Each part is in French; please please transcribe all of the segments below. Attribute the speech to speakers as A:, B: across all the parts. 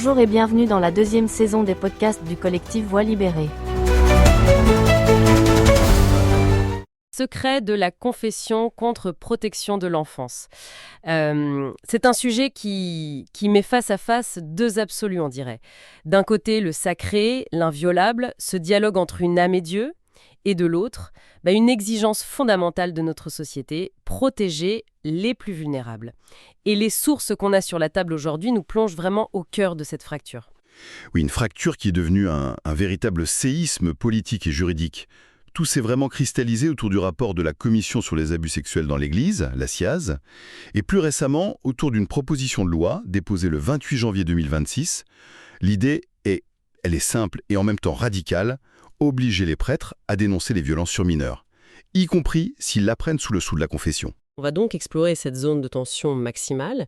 A: Bonjour et bienvenue dans la deuxième saison des podcasts du collectif Voix libérée.
B: Secret de la confession contre protection de l'enfance. C'est un sujet qui met face à face deux absolus, on dirait. D'un côté, le sacré, l'inviolable, ce dialogue entre une âme et Dieu, et de l'autre, une exigence fondamentale de notre société, protéger les plus vulnérables. Et les sources qu'on a sur la table aujourd'hui nous plongent vraiment au cœur de cette fracture.
C: Oui, une fracture qui est devenue un véritable séisme politique et juridique. Tout s'est vraiment cristallisé autour du rapport de la Commission sur les abus sexuels dans l'Église, la CIAZ, et plus récemment autour d'une proposition de loi déposée le 28 janvier 2026. L'idée elle est simple et en même temps radicale, obliger les prêtres à dénoncer les violences sur mineurs, y compris s'ils l'apprennent sous le sceau de la confession.
B: On va donc explorer cette zone de tension maximale,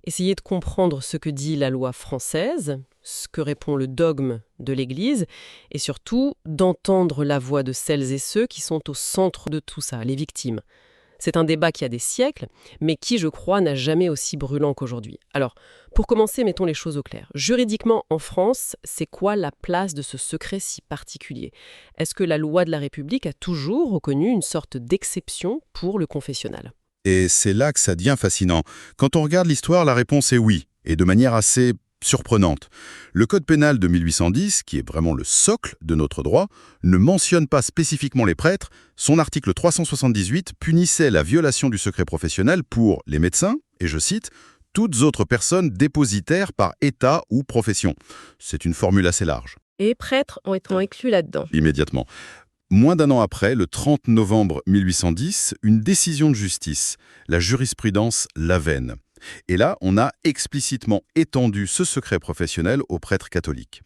B: essayer de comprendre ce que dit la loi française, ce que répond le dogme de l'Église, et surtout d'entendre la voix de celles et ceux qui sont au centre de tout ça, les victimes. C'est un débat qui a des siècles, mais qui, je crois, n'a jamais aussi brûlant qu'aujourd'hui. Alors, pour commencer, mettons les choses au clair. Juridiquement, en France, c'est quoi la place de ce secret si particulier ? Est-ce que la loi de la République a toujours reconnu une sorte d'exception pour le confessionnal ?
C: Et c'est là que ça devient fascinant. Quand on regarde l'histoire, la réponse est oui, et de manière assez surprenante. Le Code pénal de 1810, qui est vraiment le socle de notre droit, ne mentionne pas spécifiquement les prêtres. Son article 378 punissait la violation du secret professionnel pour les médecins, et je cite, « toutes autres personnes dépositaires par état ou profession ». C'est une formule assez large.
B: Et prêtres ont été inclus là-dedans.
C: Immédiatement. Moins d'un an après, le 30 novembre 1810, une décision de justice, la jurisprudence Lavenne. Et là, on a explicitement étendu ce secret professionnel aux prêtres catholiques.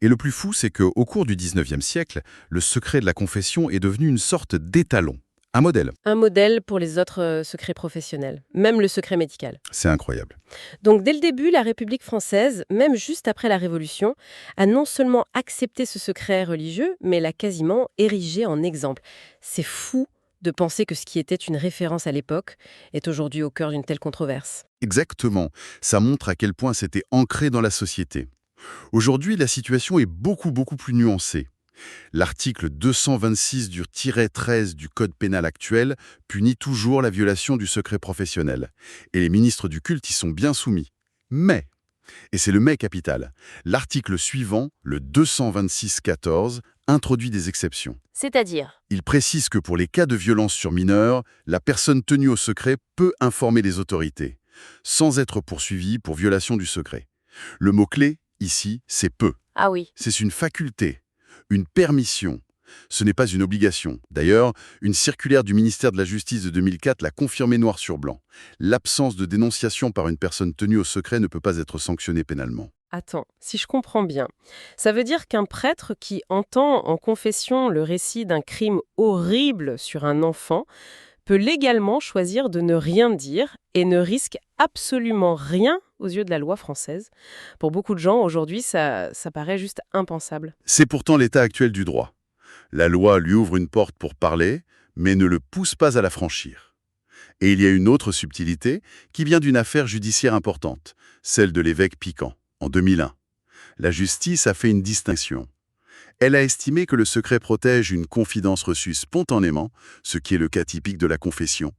C: Et le plus fou, c'est qu'au cours du 19e siècle, le secret de la confession est devenu une sorte d'étalon, un modèle.
B: Un modèle pour les autres secrets professionnels, même le secret médical.
C: C'est incroyable.
B: Donc dès le début, la République française, même juste après la Révolution, a non seulement accepté ce secret religieux, mais l'a quasiment érigé en exemple. C'est fou de penser que ce qui était une référence à l'époque est aujourd'hui au cœur d'une telle controverse.
C: Exactement. Ça montre à quel point c'était ancré dans la société. Aujourd'hui, la situation est beaucoup plus nuancée. L'article 226 du -13 du Code pénal actuel punit toujours la violation du secret professionnel. Et les ministres du culte y sont bien soumis. Mais, et c'est le mais capital, l'article suivant, le 226-14, introduit des exceptions.
A: C'est-à-dire ?
C: Il précise que pour les cas de violence sur mineurs, la personne tenue au secret peut informer les autorités, sans être poursuivie pour violation du secret. Le mot-clé, ici, c'est peut.
A: Ah oui.
C: C'est une faculté, une permission. Ce n'est pas une obligation. D'ailleurs, une circulaire du ministère de la Justice de 2004 l'a confirmé noir sur blanc. L'absence de dénonciation par une personne tenue au secret ne peut pas être sanctionnée pénalement.
B: Attends, si je comprends bien, ça veut dire qu'un prêtre qui entend en confession le récit d'un crime horrible sur un enfant peut légalement choisir de ne rien dire et ne risque absolument rien aux yeux de la loi française. Pour beaucoup de gens, aujourd'hui, ça paraît juste impensable.
C: C'est pourtant l'état actuel du droit. La loi lui ouvre une porte pour parler, mais ne le pousse pas à la franchir. Et il y a une autre subtilité qui vient d'une affaire judiciaire importante, celle de l'évêque Piquant, en 2001. La justice a fait une distinction. Elle a estimé que le secret protège une confidence reçue spontanément, ce qui est le cas typique de la confession.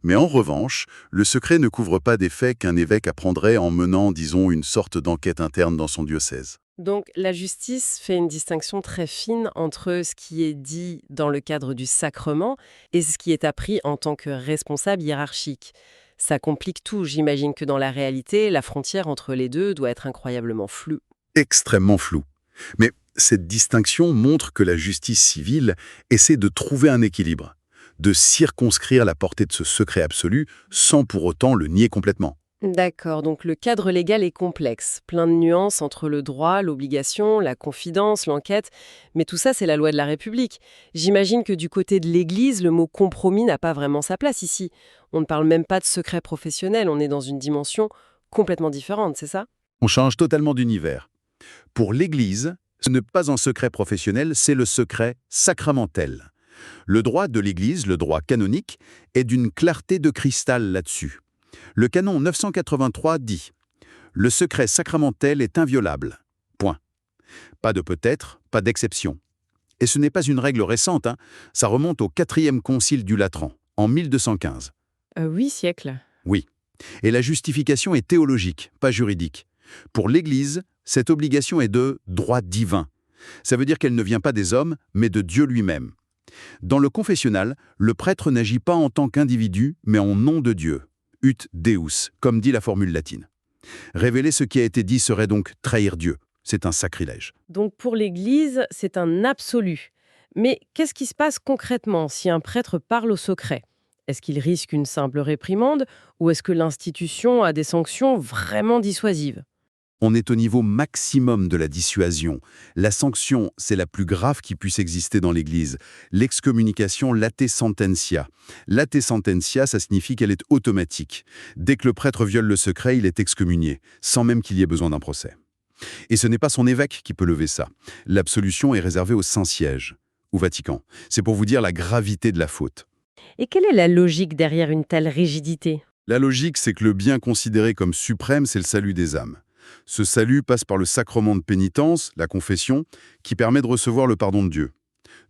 C: Mais en revanche, le secret ne couvre pas des faits qu'un évêque apprendrait en menant, disons, une sorte d'enquête interne dans son diocèse.
B: Donc la justice fait une distinction très fine entre ce qui est dit dans le cadre du sacrement et ce qui est appris en tant que responsable hiérarchique. Ça complique tout. J'imagine que dans la réalité, la frontière entre les deux doit être incroyablement floue.
C: Extrêmement flou. Mais cette distinction montre que la justice civile essaie de trouver un équilibre, de circonscrire la portée de ce secret absolu sans pour autant le nier complètement.
B: D'accord, donc le cadre légal est complexe, plein de nuances entre le droit, l'obligation, la confidence, l'enquête, mais tout ça c'est la loi de la République. J'imagine que du côté de l'Église, le mot compromis n'a pas vraiment sa place ici. On ne parle même pas de secret professionnel, on est dans une dimension complètement différente, c'est ça ?
C: On change totalement d'univers. Pour l'Église, ce n'est pas un secret professionnel, c'est le secret sacramentel. Le droit de l'Église, le droit canonique, est d'une clarté de cristal là-dessus. Le canon 983 dit Le secret sacramentel est inviolable. Point. Pas de peut-être, pas d'exception. Et ce n'est pas une règle récente, hein. Ça remonte au 4e concile du Latran, en 1215.
B: 8 siècles.
C: Oui. Et la justification est théologique, pas juridique. Pour l'Église, cette obligation est de droit divin. Ça veut dire qu'elle ne vient pas des hommes, mais de Dieu lui-même. Dans le confessionnal, le prêtre n'agit pas en tant qu'individu, mais en nom de Dieu. Ut Deus, comme dit la formule latine. Révéler ce qui a été dit serait donc trahir Dieu. C'est un sacrilège.
B: Donc pour l'Église, c'est un absolu. Mais qu'est-ce qui se passe concrètement si un prêtre parle au secret? Est-ce qu'il risque une simple réprimande ou est-ce que l'institution a des sanctions vraiment dissuasives?
C: On est au niveau maximum de la dissuasion. La sanction, c'est la plus grave qui puisse exister dans l'Église. L'excommunication late sententia. Late sententia, ça signifie qu'elle est automatique. Dès que le prêtre viole le secret, il est excommunié, sans même qu'il y ait besoin d'un procès. Et ce n'est pas son évêque qui peut lever ça. L'absolution est réservée au Saint-Siège, au Vatican. C'est pour vous dire la gravité de la faute.
B: Et quelle est la logique derrière une telle rigidité?
C: La logique, c'est que le bien considéré comme suprême, c'est le salut des âmes. Ce salut passe par le sacrement de pénitence, la confession, qui permet de recevoir le pardon de Dieu.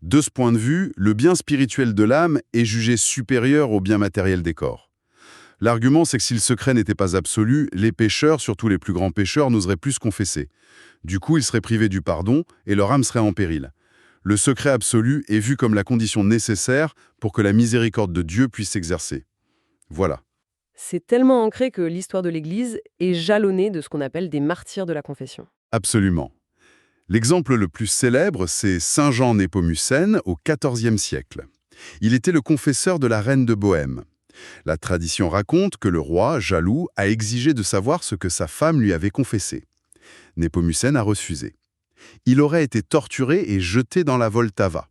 C: De ce point de vue, le bien spirituel de l'âme est jugé supérieur au bien matériel des corps. L'argument, c'est que si le secret n'était pas absolu, les pécheurs, surtout les plus grands pécheurs, n'oseraient plus se confesser. Du coup, ils seraient privés du pardon et leur âme serait en péril. Le secret absolu est vu comme la condition nécessaire pour que la miséricorde de Dieu puisse s'exercer. Voilà.
B: C'est tellement ancré que l'histoire de l'Église est jalonnée de ce qu'on appelle des martyrs de la confession.
C: Absolument. L'exemple le plus célèbre, c'est Saint Jean Népomucène au XIVe siècle. Il était le confesseur de la reine de Bohême. La tradition raconte que le roi, jaloux, a exigé de savoir ce que sa femme lui avait confessé. Népomucène a refusé. Il aurait été torturé et jeté dans la Voltava.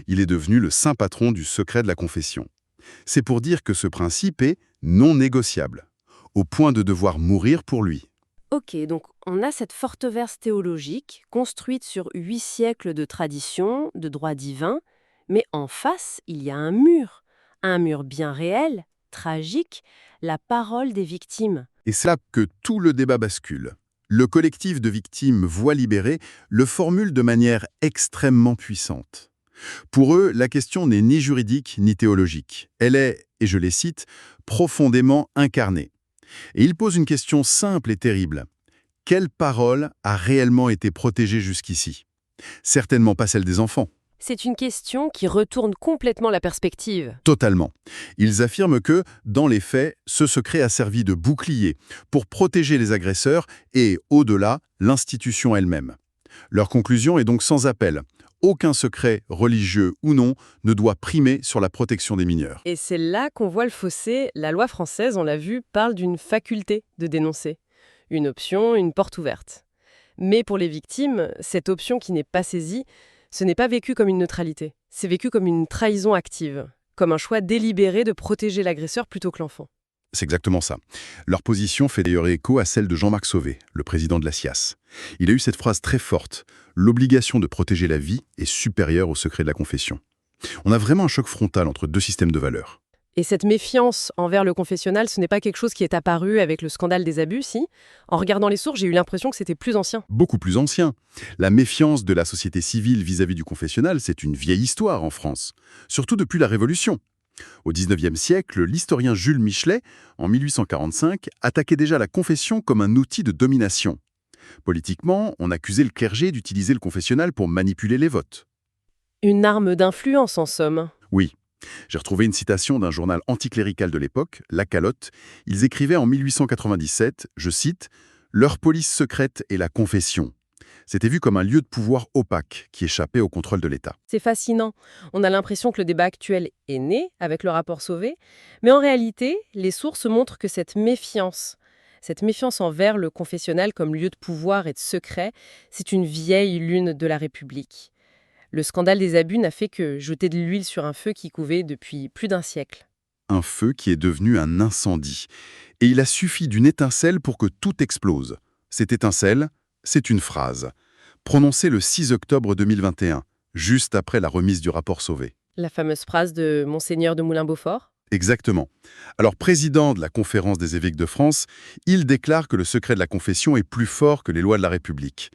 C: Il est devenu le saint patron du secret de la confession. C'est pour dire que ce principe est non négociable, au point de devoir mourir pour lui.
B: Ok, donc on a cette forte verse théologique, construite sur 8 siècles de tradition, de droit divin, mais en face, il y a un mur bien réel, tragique, la parole des victimes.
C: Et c'est là que tout le débat bascule. Le collectif de victimes Voix libérée le formule de manière extrêmement puissante. Pour eux, la question n'est ni juridique ni théologique. Elle est, et je les cite, profondément incarnée. Et ils posent une question simple et terrible. Quelle parole a réellement été protégée jusqu'ici? Certainement pas celle des enfants.
B: C'est une question qui retourne complètement la perspective.
C: Totalement. Ils affirment que, dans les faits, ce secret a servi de bouclier pour protéger les agresseurs et, au-delà, l'institution elle-même. Leur conclusion est donc sans appel. Aucun secret, religieux ou non, ne doit primer sur la protection des mineurs.
B: Et c'est là qu'on voit le fossé. La loi française, on l'a vu, parle d'une faculté de dénoncer. Une option, une porte ouverte. Mais pour les victimes, cette option qui n'est pas saisie, ce n'est pas vécu comme une neutralité. C'est vécu comme une trahison active, comme un choix délibéré de protéger l'agresseur plutôt que l'enfant.
C: C'est exactement ça. Leur position fait d'ailleurs écho à celle de Jean-Marc Sauvé, le président de la SIAS. Il a eu cette phrase très forte: « L'obligation de protéger la vie est supérieure au secret de la confession ». On a vraiment un choc frontal entre deux systèmes de valeurs.
B: Et cette méfiance envers le confessionnal, ce n'est pas quelque chose qui est apparu avec le scandale des abus, si? En regardant les sources, j'ai eu l'impression que c'était plus ancien.
C: Beaucoup plus ancien. La méfiance de la société civile vis-à-vis du confessionnal, c'est une vieille histoire en France, surtout depuis la Révolution. Au XIXe siècle, l'historien Jules Michelet, en 1845, attaquait déjà la confession comme un outil de domination. Politiquement, on accusait le clergé d'utiliser le confessionnal pour manipuler les votes.
B: Une arme d'influence, en somme.
C: Oui. J'ai retrouvé une citation d'un journal anticlérical de l'époque, La Calotte. Ils écrivaient en 1897, je cite, « Leur police secrète est la confession ». C'était vu comme un lieu de pouvoir opaque qui échappait au contrôle de l'État.
B: C'est fascinant. On a l'impression que le débat actuel est né avec le rapport Sauvé, mais en réalité, les sources montrent que cette méfiance envers le confessionnal comme lieu de pouvoir et de secret, c'est une vieille lune de la République. Le scandale des abus n'a fait que jeter de l'huile sur un feu qui couvait depuis plus d'un siècle.
C: Un feu qui est devenu un incendie. Et il a suffi d'une étincelle pour que tout explose. Cette étincelle, c'est une phrase, prononcée le 6 octobre 2021, juste après la remise du rapport Sauvé.
B: La fameuse phrase de Monseigneur de Moulin-Beaufort?
C: Exactement. Alors, président de la Conférence des évêques de France, il déclare que le secret de la confession est plus fort que les lois de la République.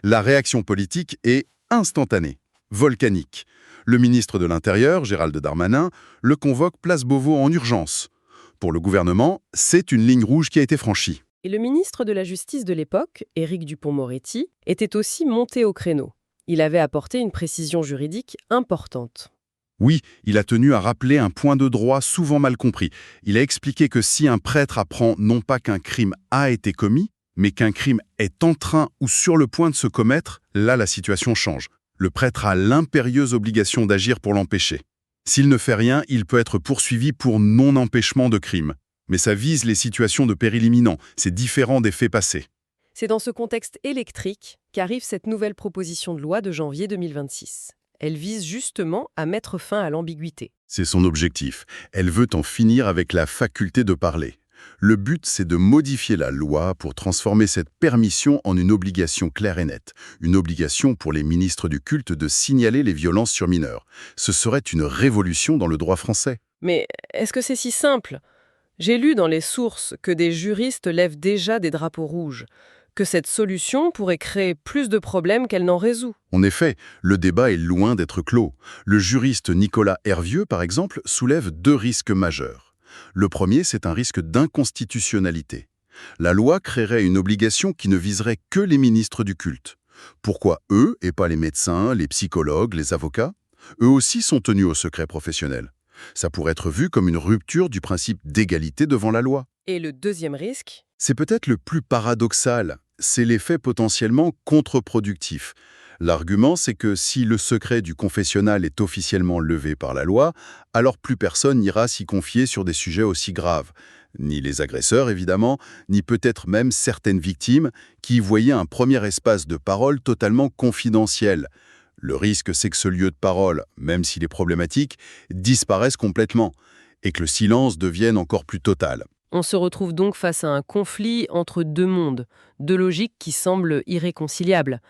C: La réaction politique est instantanée, volcanique. Le ministre de l'Intérieur, Gérald Darmanin, le convoque place Beauvau en urgence. Pour le gouvernement, c'est une ligne rouge qui a été franchie.
B: Et le ministre de la Justice de l'époque, Éric Dupond-Moretti, était aussi monté au créneau. Il avait apporté une précision juridique importante.
C: Oui, il a tenu à rappeler un point de droit souvent mal compris. Il a expliqué que si un prêtre apprend non pas qu'un crime a été commis, mais qu'un crime est en train ou sur le point de se commettre, là la situation change. Le prêtre a l'impérieuse obligation d'agir pour l'empêcher. S'il ne fait rien, il peut être poursuivi pour non-empêchement de crime. Mais ça vise les situations de péril imminent, c'est différent des faits passés.
B: C'est dans ce contexte électrique qu'arrive cette nouvelle proposition de loi de janvier 2026. Elle vise justement à mettre fin à l'ambiguïté.
C: C'est son objectif. Elle veut en finir avec la faculté de parler. Le but, c'est de modifier la loi pour transformer cette permission en une obligation claire et nette. Une obligation pour les ministres du culte de signaler les violences sur mineurs. Ce serait une révolution dans le droit français.
B: Mais est-ce que c'est si simple ? J'ai lu dans les sources que des juristes lèvent déjà des drapeaux rouges, que cette solution pourrait créer plus de problèmes qu'elle n'en résout.
C: En effet, le débat est loin d'être clos. Le juriste Nicolas Hervieux, par exemple, soulève 2 risques majeurs. Le premier, c'est un risque d'inconstitutionnalité. La loi créerait une obligation qui ne viserait que les ministres du culte. Pourquoi eux, et pas les médecins, les psychologues, les avocats ? Eux aussi sont tenus au secret professionnel. Ça pourrait être vu comme une rupture du principe d'égalité devant la loi.
B: Et le deuxième risque ?
C: C'est peut-être le plus paradoxal, c'est l'effet potentiellement contre-productif. L'argument, c'est que si le secret du confessionnal est officiellement levé par la loi, alors plus personne n'ira s'y confier sur des sujets aussi graves. Ni les agresseurs, évidemment, ni peut-être même certaines victimes qui y voyaient un premier espace de parole totalement confidentiel. Le risque, c'est que ce lieu de parole, même s'il est problématique, disparaisse complètement et que le silence devienne encore plus total.
B: On se retrouve donc face à un conflit entre 2 mondes, 2 logiques qui semblent irréconciliables.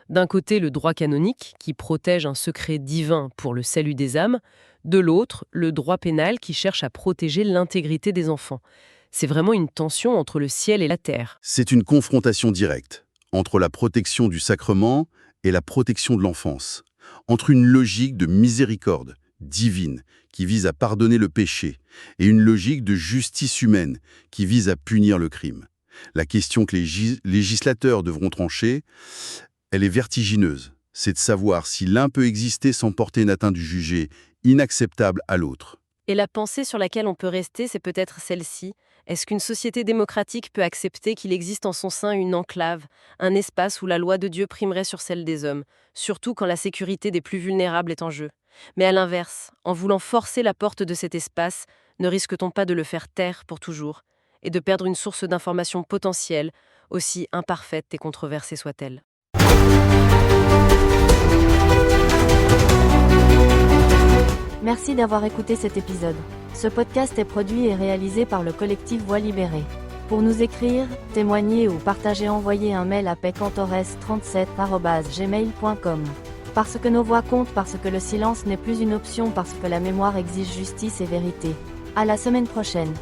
B: D'un côté, le droit canonique, qui protège un secret divin pour le salut des âmes. De l'autre, le droit pénal qui cherche à protéger l'intégrité des enfants. C'est vraiment une tension entre le ciel et la terre.
C: C'est une confrontation directe entre la protection du sacrement et la protection de l'enfance, entre une logique de miséricorde divine qui vise à pardonner le péché et une logique de justice humaine qui vise à punir le crime. La question que les législateurs devront trancher, elle est vertigineuse. C'est de savoir si l'un peut exister sans porter une atteinte jugée inacceptable à l'autre.
A: Et la pensée sur laquelle on peut rester, c'est peut-être celle-ci. Est-ce qu'une société démocratique peut accepter qu'il existe en son sein une enclave, un espace où la loi de Dieu primerait sur celle des hommes, surtout quand la sécurité des plus vulnérables est en jeu ? Mais à l'inverse, en voulant forcer la porte de cet espace, ne risque-t-on pas de le faire taire pour toujours et de perdre une source d'information potentielle, aussi imparfaite et controversée soit-elle ? Merci d'avoir écouté cet épisode. Ce podcast est produit et réalisé par le collectif Voix libérée. Pour nous écrire, témoigner ou partager, envoyez un mail à pecantores37@gmail.com. Parce que nos voix comptent, parce que le silence n'est plus une option, parce que la mémoire exige justice et vérité. À la semaine prochaine.